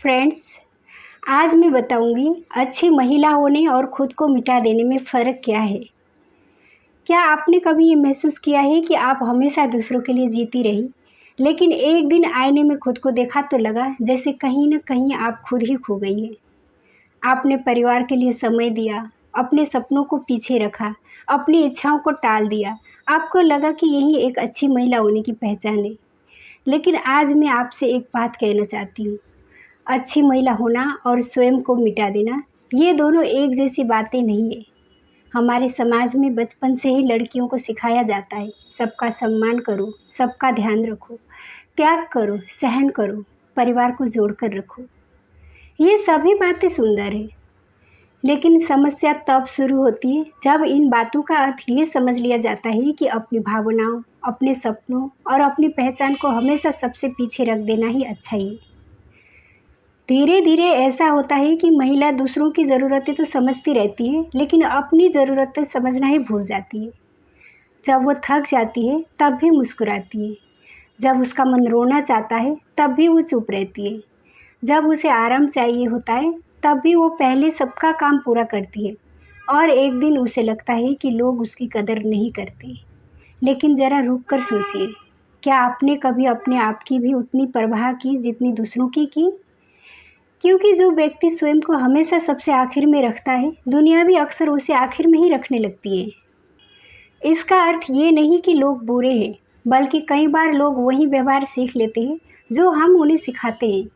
Friends, आज मैं बताऊंगी अच्छी महिला होने और खुद को मिटा देने में फ़र्क क्या है। क्या आपने कभी ये महसूस किया है कि आप हमेशा दूसरों के लिए जीती रही, लेकिन एक दिन आईने में खुद को देखा तो लगा जैसे कहीं न कहीं आप खुद ही खो गई हैं। आपने परिवार के लिए समय दिया, अपने सपनों को पीछे रखा, अपनी इच्छाओं को टाल दिया। आपको लगा कि यही एक अच्छी महिला होने की पहचान है। लेकिन आज मैं आपसे एक बात कहना चाहती हूँ। अच्छी महिला होना और स्वयं को मिटा देना, ये दोनों एक जैसी बातें नहीं है। हमारे समाज में बचपन से ही लड़कियों को सिखाया जाता है, सबका सम्मान करो, सबका ध्यान रखो, त्याग करो, सहन करो, परिवार को जोड़कर रखो। ये सभी बातें सुंदर है, लेकिन समस्या तब शुरू होती है जब इन बातों का अर्थ ये समझ लिया जाता है कि अपनी भावनाओं, अपने सपनों और अपनी पहचान को हमेशा सबसे पीछे रख देना ही अच्छा ही है। धीरे धीरे ऐसा होता है कि महिला दूसरों की ज़रूरतें तो समझती रहती है, लेकिन अपनी ज़रूरतें समझना ही भूल जाती है। जब वो थक जाती है तब भी मुस्कुराती है, जब उसका मन रोना चाहता है तब भी वो चुप रहती है, जब उसे आराम चाहिए होता है तब भी वो पहले सबका काम पूरा करती है। और एक दिन उसे लगता है कि लोग उसकी कदर नहीं करते। लेकिन ज़रा रुक कर सोचिए, क्या आपने कभी अपने आप की भी उतनी परवाह की जितनी दूसरों की? क्योंकि जो व्यक्ति स्वयं को हमेशा सबसे आखिर में रखता है, दुनिया भी अक्सर उसे आखिर में ही रखने लगती है। इसका अर्थ ये नहीं कि लोग बुरे हैं, बल्कि कई बार लोग वही व्यवहार सीख लेते हैं जो हम उन्हें सिखाते हैं।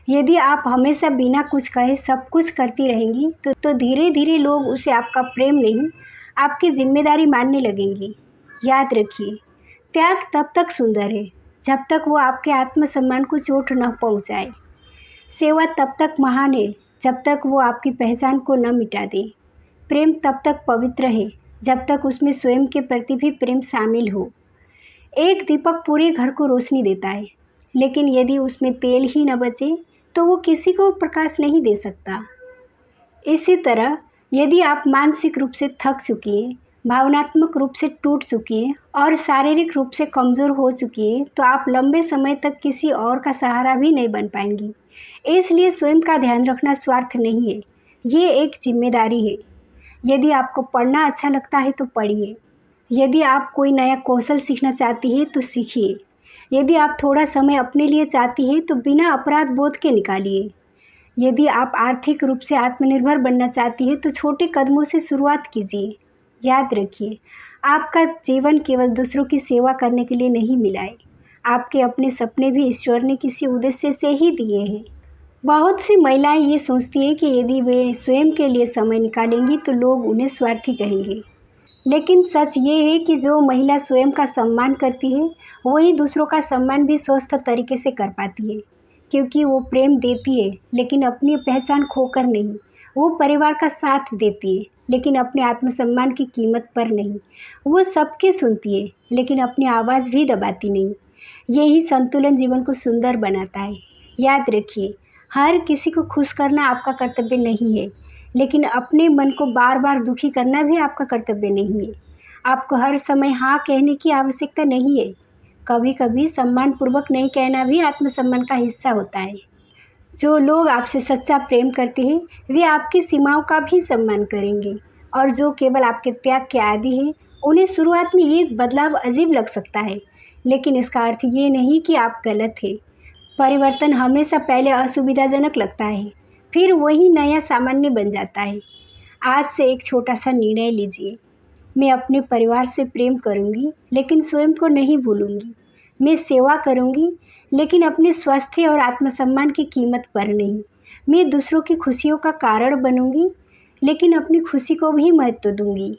यदि आप हमेशा बिना कुछ कहे सब कुछ करती रहेंगी तो धीरे धीरे लोग उसे आपका प्रेम नहीं, आपकी जिम्मेदारी मानने लगेंगी। याद रखिए, त्याग तब तक सुंदर है जब तक वो आपके आत्मसम्मान को चोट न पहुंचाए। सेवा तब तक महान है जब तक वो आपकी पहचान को न मिटा दे। प्रेम तब तक पवित्र है जब तक उसमें स्वयं के प्रति भी प्रेम शामिल हो। एक दीपक पूरे घर को रोशनी देता है, लेकिन यदि उसमें तेल ही न बचे तो वो किसी को प्रकाश नहीं दे सकता। इसी तरह यदि आप मानसिक रूप से थक चुकी हैं, भावनात्मक रूप से टूट चुकी हैं और शारीरिक रूप से कमज़ोर हो चुकी हैं, तो आप लंबे समय तक किसी और का सहारा भी नहीं बन पाएंगी। इसलिए स्वयं का ध्यान रखना स्वार्थ नहीं है, ये एक जिम्मेदारी है। यदि आपको पढ़ना अच्छा लगता है तो पढ़िए। यदि आप कोई नया कौशल सीखना चाहती हैं तो सीखिए। यदि आप थोड़ा समय अपने लिए चाहती हैं तो बिना अपराध बोध के निकालिए। यदि आप आर्थिक रूप से आत्मनिर्भर बनना चाहती हैं तो छोटे कदमों से शुरुआत कीजिए। याद रखिए, आपका जीवन केवल दूसरों की सेवा करने के लिए नहीं मिला है। आपके अपने सपने भी ईश्वर ने किसी उद्देश्य से ही दिए हैं। बहुत सी महिलाएं ये सोचती हैं कि यदि वे स्वयं के लिए समय निकालेंगी तो लोग उन्हें स्वार्थी कहेंगे। लेकिन सच ये है कि जो महिला स्वयं का सम्मान करती है, वही दूसरों का सम्मान भी स्वस्थ तरीके से कर पाती है। क्योंकि वो प्रेम देती है, लेकिन अपनी पहचान खोकर नहीं। वो परिवार का साथ देती है, लेकिन अपने आत्मसम्मान की कीमत पर नहीं। वो सबके सुनती है, लेकिन अपनी आवाज़ भी दबाती नहीं। यही संतुलन जीवन को सुंदर बनाता है। याद रखिए, हर किसी को खुश करना आपका कर्तव्य नहीं है, लेकिन अपने मन को बार बार दुखी करना भी आपका कर्तव्य नहीं है। आपको हर समय हाँ कहने की आवश्यकता नहीं है। कभी कभी सम्मानपूर्वक नहीं कहना भी आत्मसम्मान का हिस्सा होता है। जो लोग आपसे सच्चा प्रेम करते हैं, वे आपकी सीमाओं का भी सम्मान करेंगे। और जो केवल आपके त्याग के आदी हैं, उन्हें शुरुआत में ये बदलाव अजीब लग सकता है, लेकिन इसका अर्थ ये नहीं कि आप गलत हैं। परिवर्तन हमेशा पहले असुविधाजनक लगता है, फिर वही नया सामान्य बन जाता है। आज से एक छोटा सा निर्णय लीजिए। मैं अपने परिवार से प्रेम करूंगी, लेकिन स्वयं को नहीं भूलूंगी। मैं सेवा करूंगी, लेकिन अपने स्वास्थ्य और आत्मसम्मान की कीमत पर नहीं। मैं दूसरों की खुशियों का कारण बनूंगी, लेकिन अपनी खुशी को भी महत्व दूंगी।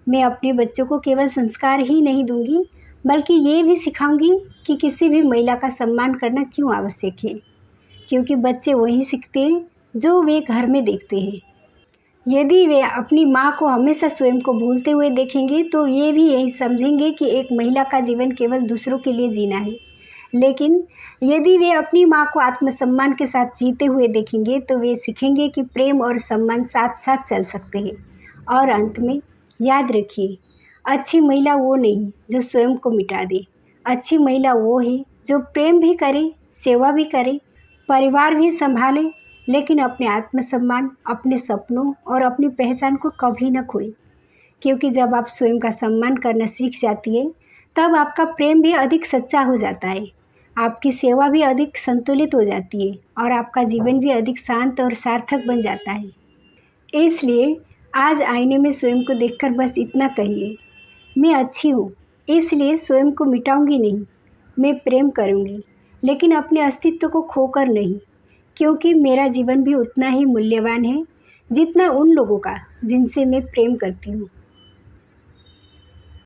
मैं अपने बच्चों को केवल संस्कार ही नहीं दूंगी, बल्कि ये भी सिखाऊंगी कि किसी भी महिला का सम्मान करना क्यों आवश्यक है। क्योंकि बच्चे वही सीखते हैं जो वे घर में देखते हैं। यदि वे अपनी माँ को हमेशा स्वयं को भूलते हुए देखेंगे तो ये भी यही समझेंगे कि एक महिला का जीवन केवल दूसरों के लिए जीना है। लेकिन यदि वे अपनी माँ को आत्मसम्मान के साथ जीते हुए देखेंगे तो वे सीखेंगे कि प्रेम और सम्मान साथ साथ चल सकते हैं। और अंत में याद रखिए, अच्छी महिला वो नहीं जो स्वयं को मिटा दे। अच्छी महिला वो है जो प्रेम भी करे, सेवा भी करे, परिवार भी संभालें, लेकिन अपने आत्मसम्मान, अपने सपनों और अपनी पहचान को कभी न खोएं। क्योंकि जब आप स्वयं का सम्मान करना सीख जाती है, तब आपका प्रेम भी अधिक सच्चा हो जाता है, आपकी सेवा भी अधिक संतुलित हो जाती है और आपका जीवन भी अधिक शांत और सार्थक बन जाता है। इसलिए आज आईने में स्वयं को देखकर बस इतना कहिए, मैं अच्छी हूँ, इसलिए स्वयं को मिटाऊंगी नहीं। मैं प्रेम करूंगी, लेकिन अपने अस्तित्व को खोकर नहीं, क्योंकि मेरा जीवन भी उतना ही मूल्यवान है जितना उन लोगों का जिनसे मैं प्रेम करती हूँ।